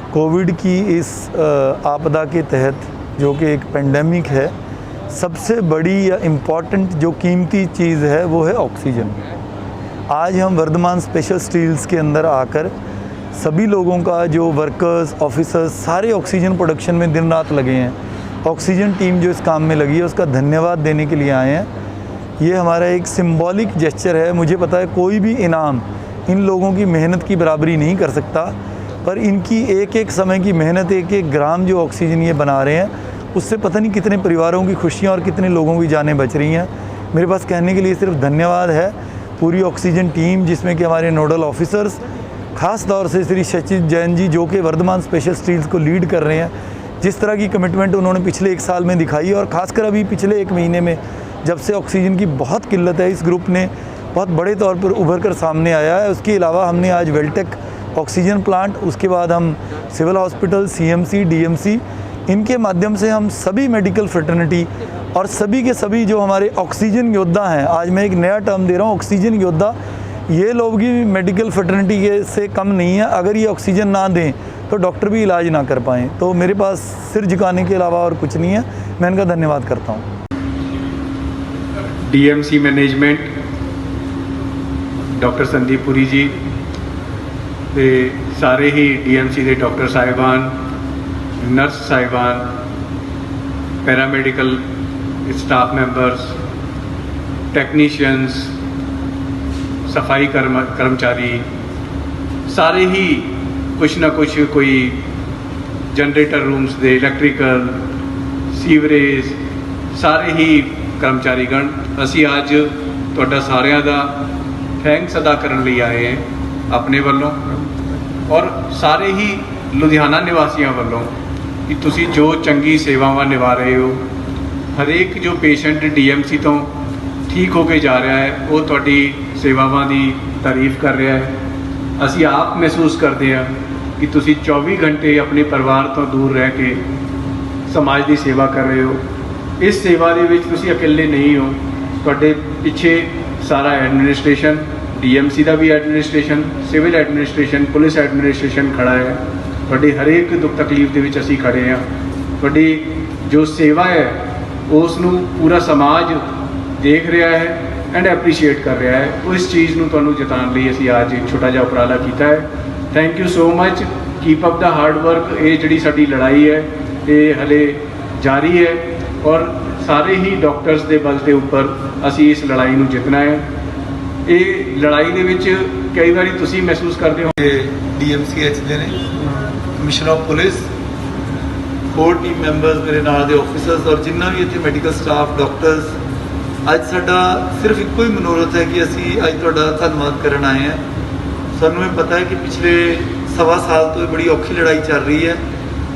Covid की इस आपदा के तहत, जो कि एक पेंडेमिक है, सबसे बड़ी या इम्पॉर्टेंट जो कीमती चीज़ है वो है ऑक्सीजन। आज हम वर्धमान स्पेशल स्टील्स के अंदर आकर सभी लोगों का, जो वर्कर्स, ऑफिसर्स, सारे ऑक्सीजन प्रोडक्शन में दिन रात लगे हैं। ऑक्सीजन टीम जो इस काम में लगी है उसका धन्यवाद देने के लिए आए हैं। ये हमारा एक सिंबॉलिक जेस्चर है। मुझे पता है कोई भी इनाम इन लोगों की मेहनत की बराबरी नहीं कर सकता, पर इनकी एक एक समय की मेहनत, एक एक ग्राम जो ऑक्सीजन ये बना रहे हैं, उससे पता नहीं कितने परिवारों की खुशियाँ और कितने लोगों की जानें बच रही हैं। मेरे पास कहने के लिए सिर्फ धन्यवाद है। पूरी ऑक्सीजन टीम, जिसमें कि हमारे नोडल ऑफिसर्स, ख़ास तौर से श्री सचिन जैन जी, जो कि वर्धमान स्पेशल स्टील्स को लीड कर रहे हैं, जिस तरह की कमिटमेंट उन्होंने पिछले 1 साल में दिखाई, और ख़ासकर अभी पिछले 1 महीने में जब से ऑक्सीजन की बहुत किल्लत है, इस ग्रुप ने बहुत बड़े तौर पर उभर कर सामने आया है। उसके अलावा हमने आज वेल्टेक ऑक्सीजन प्लांट, उसके बाद हम सिविल हॉस्पिटल, सीएमसी, डीएमसी, इनके माध्यम से हम सभी मेडिकल फ्रेटर्निटी और सभी के सभी जो हमारे ऑक्सीजन योद्धा हैं, आज मैं एक नया टर्म दे रहा हूँ, ऑक्सीजन योद्धा, ये लोग भी मेडिकल फ्रेटर्निटी के से कम नहीं है। अगर ये ऑक्सीजन ना दें तो डॉक्टर भी इलाज ना कर पाएँ। तो मेरे पास सिर झुकाने के अलावा और कुछ नहीं है। मैं इनका धन्यवाद करता हूँ। DMC management, doctor Sandeep Puri ji ते सारे ही डीएमसी के डॉक्टर साहिबान, नर्स साहिबान, पैरामेडिकल स्टाफ मैंबर्स, टेक्नीशियंस, सफाई कर्मचारी, सारे ही कुछ ना कुछ, कोई जनरेटर रूम्स दे, इलैक्ट्रिकल, सीवरेज, सारे ही कर्मचारीगण, असी अज तुहाडा सारिਆਂ ਦਾ थैंक्स अदा करन ਲਈ आए हैं अपने ਵੱਲੋਂ और सारे ही लुधियाना निवासियों ਵੱਲੋਂ कि तुसी जो चंगी सेवावां निभा रहे हो। हरेक जो पेशेंट डीएमसी तो ठीक होके जा रहा है, वो तुहाडी सेवावां दी तारीफ कर रहा है। असी आप महसूस करते हैं कि तुसी 24 घंटे अपने परिवार तो दूर रह के समाज की सेवा कर रहे हो। इस सेवा दे विच तुसी अकेले नहीं हो, तुहाडे पिछे सारा एडमिनिस्ट्रेशन, डीएमसी का भी administration, civil administration, police administration खड़ा है। तुहाडी हरेक दुख तकलीफ दे विच असी खड़े हैं। तुहाडी जो सेवा है उसनूं पूरा समाज देख रहा है एंड एप्रीशिएट कर रहा है। तो इस चीज़ नूं तुहानूं जताउण लई असी अज एक छोटा जिहा उपराला कीता है। Thank you so much. Keep up the hard work. ये जिहड़ी साडी लड़ाई है ये हले जारी है और सारे ही डॉक्टर्स के बल के उपर असी इस लड़ाई नूं जितना है। ये लड़ाई दे विच कई बार तुसी महसूस करते हो, डीएमसीएच दे ने commissioner of police, 4 team members, मेरे नाल दे ऑफिसर्स और जिन्ना भी इत्थे मैडिकल स्टाफ, डॉक्टर्स, अज साडा सिर्फ एको ही मनोरथ है कि असी अज तुहाडा धन्नवाद करन आए हैं। सानूं ये पता है कि पिछले 1.25 साल तो बड़ी औखी लड़ाई चल रही है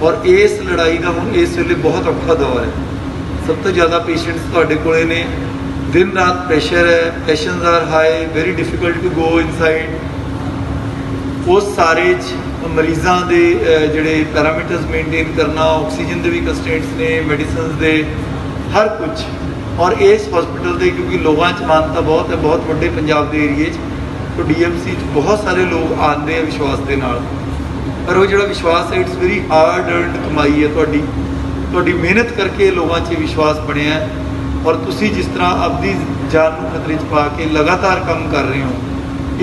और इस लड़ाई का हुण इस वेले बहुत औखा दौर है। सब तो ज़्यादा पेशेंट्स तुहाडे कोले ने, दिन रात प्रेशर है, patients are high, very difficult to go inside. उस सारे मरीज़ों के जिहड़े पैरामीटर्स मेनटेन करना, ऑक्सीजन के भी कंस्टेंट्स ने, मेडिसिन के हर कुछ, और इस हॉस्पिटल के क्योंकि लोगों च मानता बहुत है, बहुत बड़े पंजाब के एरिए तो डीएमसी बहुत सारे लोग आते हैं विश्वास के नाल, पर वो जो विश्वास है इट्स वेरी हार्ड अर्नड कमाई है। तुहाडी मेहनत करके लोगों से विश्वास बनया है और तुसी जिस तरह अपनी जान को खतरे च पा के लगातार काम कर रहे हो।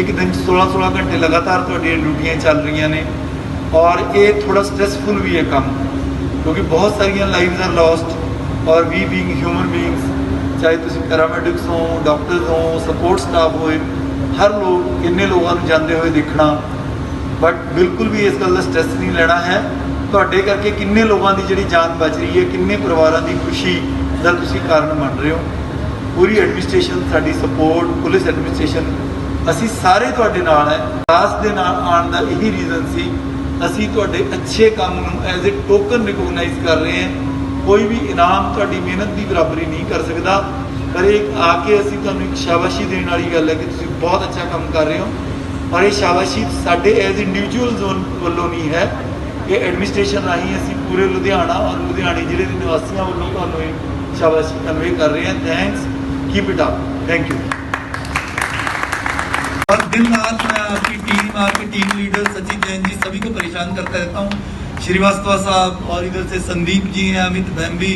एक दिन 16-16 घंटे लगातार तुहाडियां ड्यूटियां चल रही ने और ये थोड़ा स्ट्रेसफुल भी है काम, क्योंकि बहुत सारिया लाइव्स आर लॉस्ट और वी बीइंग ह्यूमन बीइंग्स, चाहे तुसी पैरामेडिक्स हो, डॉक्टर्स हो, सपोर्ट स्टाफ हो, हर लोग इन्ने लोगों को जाते हुए देखना, बट बिल्कुल भी इस गल का स्ट्रेस नहीं लेना है। तुहाडे करके किन्ने लोगों की जिहड़ी जान बच रही है, किन्ने परिवारों की खुशी का तुसी कारण बन रहे हो। पूरी एडमिनिस्ट्रेशन साडी सपोर्ट, पुलिस एडमिनिस्ट्रेशन, असी सारे तुहाडे नाल है। दास दे नाल आउण दा यही रीजन सी, असी तुहाडे अच्छे काम नूं एज ए टोकन रिकोगनाइज कर रहे हैं। कोई भी इनाम तुहाडी मेहनत की बराबरी नहीं कर सकता, पर एक आके असी तुहानूं एक शाबाशी देने वाली गल है कि तुसी बहुत अच्छा काम कर रहे हो। और ये शाबाशी साडे एज इंडिविजुअल्स वालों नहीं है, ये एडमिनिस्ट्रेशन राही असी पूरे लुधियाना और लुधियाने जिले के निवासियों वालों तुहानूं शाबाशी कन्वे कर रहे हैं। Thanks, keep it up, thank you. और दिन रात मैं आपकी टीम, आपके टीम लीडर सचिन जैन जी, सभी को परेशान करता रहता हूँ श्रीवास्तव साहब और इधर से संदीप जी हैं, अमित बैम्बी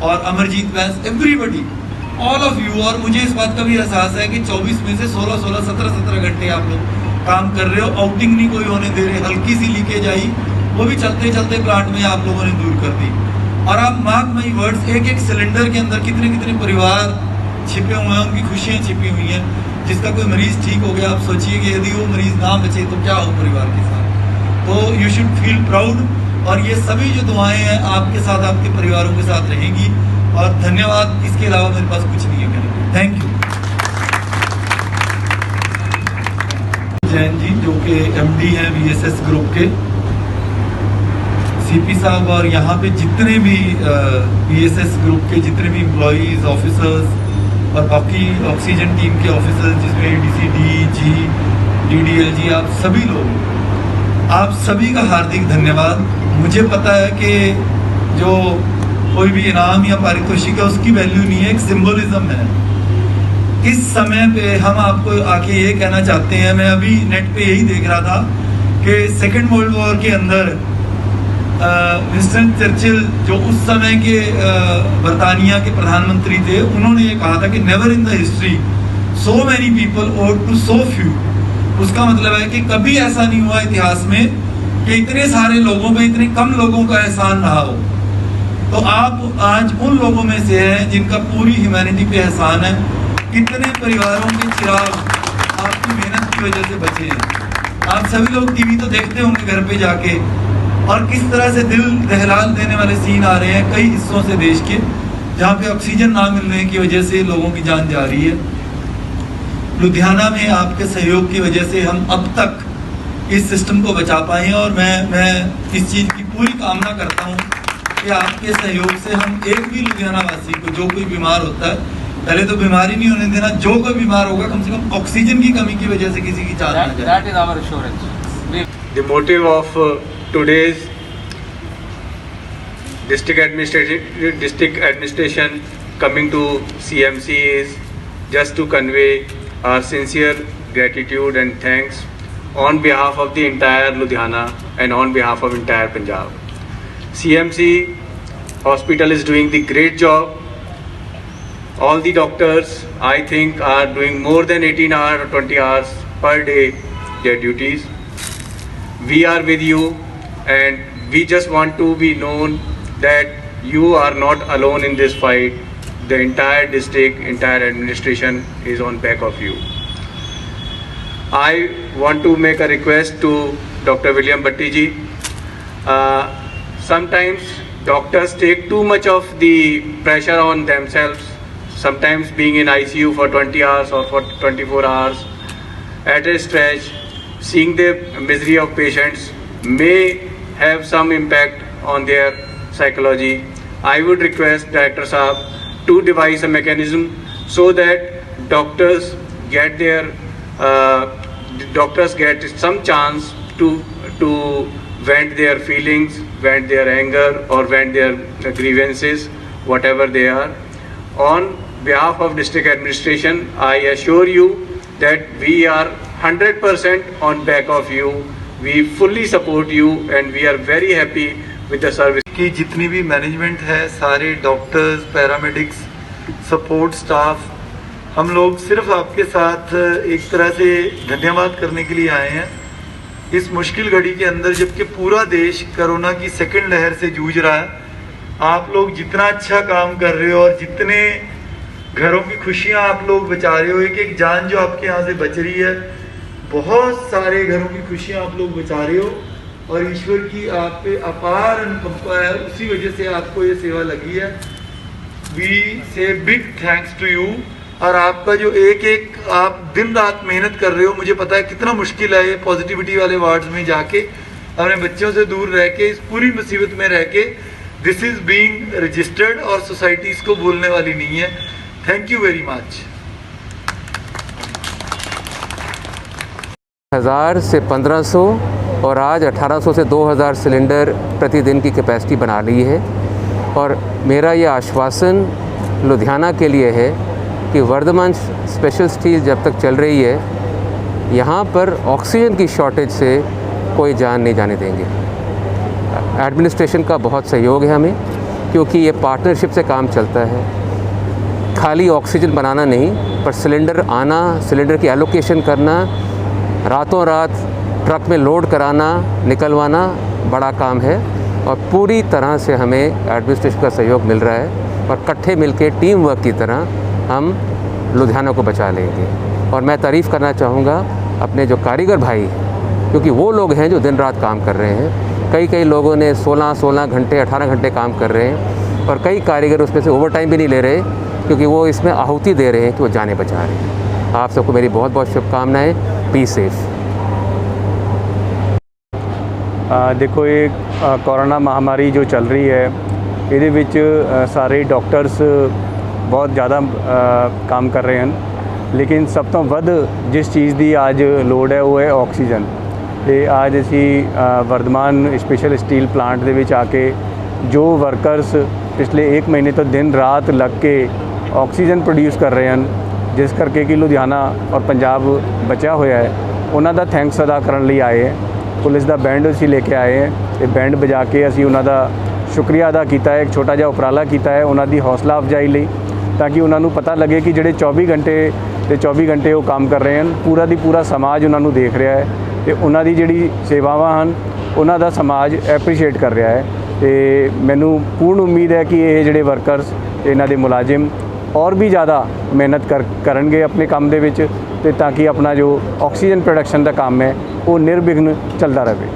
और अमरजीत बैस, एवरीबडी, ऑल ऑफ यू। और मुझे इस बात का भी एहसास है कि 24 में से 16-16, 17-17 घंटे आप लोग काम कर रहे हो, आउटिंग नहीं कोई होने दे रहे। हल्की सी लीकेज आई, वो भी चलते चलते प्लांट में आप लोगों ने दूर कर दी। और आप मार्क माई वर्ड्स, एक एक सिलेंडर के अंदर कितने कितने परिवार छिपे हुए हैं, उनकी खुशियाँ छिपी हुई हैं। जिसका कोई मरीज़ ठीक हो गया, आप सोचिए कि यदि वो मरीज़ ना बचे तो क्या हो परिवार के साथ। तो यू शुड फील प्राउड। और ये सभी जो दुआएं हैं आपके साथ, आपके परिवारों के साथ रहेंगी। और धन्यवाद, इसके अलावा मेरे पास कुछ नहीं है कहने को। Thank you. जैन जी जो कि MD हैं VSS ग्रुप के, CP साहब, और यहाँ पे जितने भी VSS ग्रुप के जितने भी एम्प्लॉयज़, ऑफिसर्स और बाकी ऑक्सीजन टीम के ऑफिसर्स जिसमें ADC, DG, DDLG, आप सभी लोग, आप सभी का हार्दिक धन्यवाद। मुझे पता है कि जो कोई भी इनाम या पारितोषिक है उसकी वैल्यू नहीं है, एक सिंबलिज्म है। इस समय पे हम आपको आके ये कहना चाहते हैं, मैं अभी नेट पे यही देख रहा था कि सेकेंड वर्ल्ड वॉर के अंदर विंस्टन चर्चिल जो उस समय के बरतानिया के प्रधानमंत्री थे, उन्होंने ये कहा था कि never in the history so many people owed to so few. उसका मतलब है कि कभी ऐसा नहीं हुआ इतिहास में कि इतने सारे लोगों पे इतने कम लोगों का एहसान रहा हो। तो आप आज उन लोगों में से हैं जिनका पूरी ह्यूमैनिटी पे एहसान है। कितने परिवारों के चिराग आपकी मेहनत की वजह से बचे हैं। आप सभी लोग टीवी तो देखते होंगे घर पे जाके, और किस तरह से दिल दहला देने वाले सीन आ रहे हैं कई हिस्सों से देश के, जहाँ पे ऑक्सीजन ना मिलने की वजह से लोगों की जान जा रही है। लुधियाना में आपके सहयोग की वजह से हम अब तक इस सिस्टम को बचा पाए हैं। और मैं इस चीज़ की पूरी कामना करता हूँ कि आपके सहयोग से हम एक भी लुधियाना वासी को, जो कोई बीमार होता है, पहले तो बीमारी नहीं होने देना, जो कोई बीमार होगा कम से कम ऑक्सीजन की कमी की वजह से किसी की जान ना जाए। That is our assurance. The motive of today's district administration coming to CMC is just to convey our sincere gratitude and thanks on behalf of the entire Ludhiana and on behalf of entire Punjab. CMC hospital is doing the great job. All the doctors, I think, are doing more than 18 hours or 20 hours per day their duties. We are with you, and we just want to be known that you are not alone in this fight. The entire district, entire administration is on back of you. I want to make a request to Dr. William Bhatti ji. Sometimes doctors take too much of the pressure on themselves. Sometimes being in ICU for 20 hours or for 24 hours at a stretch, seeing the misery of patients may have some impact on their psychology. I would request Director Saab to devise a mechanism so that doctors get some chance to vent their feelings, vent their anger, or vent their grievances, whatever they are. On behalf of district administration, I assure you that we are 100% on back of you. We fully support you and we are very happy with the service. कि जितनी भी management है, सारे doctors, paramedics, support staff, हम लोग सिर्फ आपके साथ एक तरह से धन्यवाद करने के लिए आए हैं इस मुश्किल घड़ी के अंदर, जबकि पूरा देश कोरोना की सेकंड लहर से जूझ रहा है। आप लोग जितना अच्छा काम कर रहे हो और जितने घरों की खुशियां आप लोग बचा रहे हो, एक एक जान जो आपके यहाँ से बच रही है, बहुत सारे घरों की खुशियां आप लोग बचा रहे हो, और ईश्वर की आप पे अपार अनुकंपा है, उसी वजह से आपको ये सेवा लगी है। वी से बिग थैंक्स टू यू। और आपका जो एक एक आप दिन रात मेहनत कर रहे हो, मुझे पता है कितना मुश्किल है ये पॉजिटिविटी वाले वार्ड्स में जाके अपने बच्चों से दूर रह के, इस पूरी मुसीबत में रह के, दिस इज बीइंग रजिस्टर्ड और सोसाइटी इसको बोलने वाली नहीं है। Thank you very much. 1000 से 1500 और आज 1800 से 2000 सिलेंडर प्रतिदिन की कैपेसिटी बना ली है। और मेरा ये आश्वासन लुधियाना के लिए है कि वर्धमान स्पेशल स्टील जब तक चल रही है, यहाँ पर ऑक्सीजन की शॉर्टेज से कोई जान नहीं जाने देंगे। एडमिनिस्ट्रेशन का बहुत सहयोग है हमें, क्योंकि ये पार्टनरशिप से काम चलता है। खाली ऑक्सीजन बनाना नहीं, पर सिलेंडर आना, सिलेंडर की एलोकेशन करना, रातों रात ट्रक में लोड कराना, निकलवाना बड़ा काम है। और पूरी तरह से हमें एडमिनिस्ट्रेशन का सहयोग मिल रहा है और इकट्ठे मिलके टीम वर्क की तरह हम लुधियाना को बचा लेंगे। और मैं तारीफ़ करना चाहूँगा अपने जो कारीगर भाई हैं, क्योंकि वो लोग हैं जो दिन रात काम कर रहे हैं। कई लोगों ने 16 घंटे 18 घंटे काम कर रहे हैं, और कई कारीगर उसमें से ओवर टाइम भी नहीं ले रहे, क्योंकि वो इसमें आहुति दे रहे हैं कि वो जाने बचा रहे हैं। आप सबको मेरी बहुत बहुत शुभकामनाएं। Be safe. देखो, ये कोरोना महामारी जो चल रही है, ਇਹਦੇ ਵਿੱਚ ਸਾਰੇ ਡਾਕਟਰਸ ਬਹੁਤ ਜ਼ਿਆਦਾ ਕੰਮ ਕਰ ਰਹੇ ਹਨ, ਲੇਕਿਨ ਸਭ ਤੋਂ ਵੱਧ ਜਿਸ ਚੀਜ਼ ਦੀ ਅੱਜ ਲੋੜ ਹੈ ਉਹ ਹੈ ਆਕਸੀਜਨ। ਤੇ ਅੱਜ ਅਸੀਂ ਵਰਧਮਾਨ ਸਪੈਸ਼ਲ ਸਟੀਲ ਪਲਾਂਟ ਦੇ ਵਿੱਚ ਆ ਕੇ ਜੋ ਵਰਕਰਸ ਪਿਛਲੇ 1 ਮਹੀਨੇ ਤੋਂ ਦਿਨ ਰਾਤ ਲੱਗ ਕੇ ਆਕਸੀਜਨ ਪ੍ਰੋਡਿਊਸ ਕਰ ਰਹੇ ਹਨ, ਜਿਸ ਕਰਕੇ ਕਿ ਲੁਧਿਆਣਾ ਔਰ ਪੰਜਾਬ ਬਚਿਆ ਹੋਇਆ ਹੈ, ਉਹਨਾਂ ਦਾ ਥੈਂਕਸ ਅਦਾ ਕਰਨ ਲਈ ਆਏ ਹੈ। ਪੁਲਿਸ ਦਾ ਬੈਂਡ ਅਸੀਂ ਲੈ ਕੇ ਆਏ ਹੈ ਤੇ ਬੈਂਡ ਵਜਾ ਕੇ ਅਸੀਂ ਉਹਨਾਂ ਦਾ ਸ਼ੁਕਰੀਆ ਅਦਾ ਕੀਤਾ ਹੈ। ਇੱਕ ਛੋਟਾ ਜਿਹਾ ਉਪਰਾਲਾ ਕੀਤਾ ਹੈ ਉਹਨਾਂ ਦੀ ਹੌਸਲਾ ਅਫਜ਼ਾਈ ਲਈ, ਤਾਂ ਕਿ ਉਹਨਾਂ ਨੂੰ ਪਤਾ ਲੱਗੇ ਕਿ ਜਿਹੜੇ 24 ਘੰਟੇ ਉਹ ਕੰਮ ਕਰ ਰਹੇ ਹਨ, ਪੂਰਾ ਦੀ ਪੂਰਾ ਸਮਾਜ ਉਹਨਾਂ ਨੂੰ ਦੇਖ ਰਿਹਾ ਹੈ ਤੇ ਉਹਨਾਂ ਦੀ ਜਿਹੜੀ ਸੇਵਾਵਾਂ ਹਨ ਉਹਨਾਂ ਦਾ ਸਮਾਜ ਐਪਰੀਸ਼ੀਏਟ ਕਰ ਰਿਹਾ ਹੈ। ਤੇ ਮੈਨੂੰ ਪੂਰਨ ਉਮੀਦ ਹੈ ਕਿ ਇਹ ਜਿਹੜੇ ਵਰਕਰਸ ਤੇ ਇਹਨਾਂ ਦੇ ਮੁਲਾਜ਼ਮ ਔਰ ਵੀ ਜ਼ਿਆਦਾ ਮਿਹਨਤ ਕਰਨਗੇ ਆਪਣੇ ਕੰਮ ਦੇ ਵਿੱਚ, ਤੇ ਤਾਂ ਕਿ ਆਪਣਾ ਜੋ ਆਕਸੀਜਨ ਪ੍ਰੋਡਕਸ਼ਨ ਦਾ ਕੰਮ ਹੈ ਉਹ ਨਿਰਵਿਘਨ ਚੱਲਦਾ ਰਹੇ।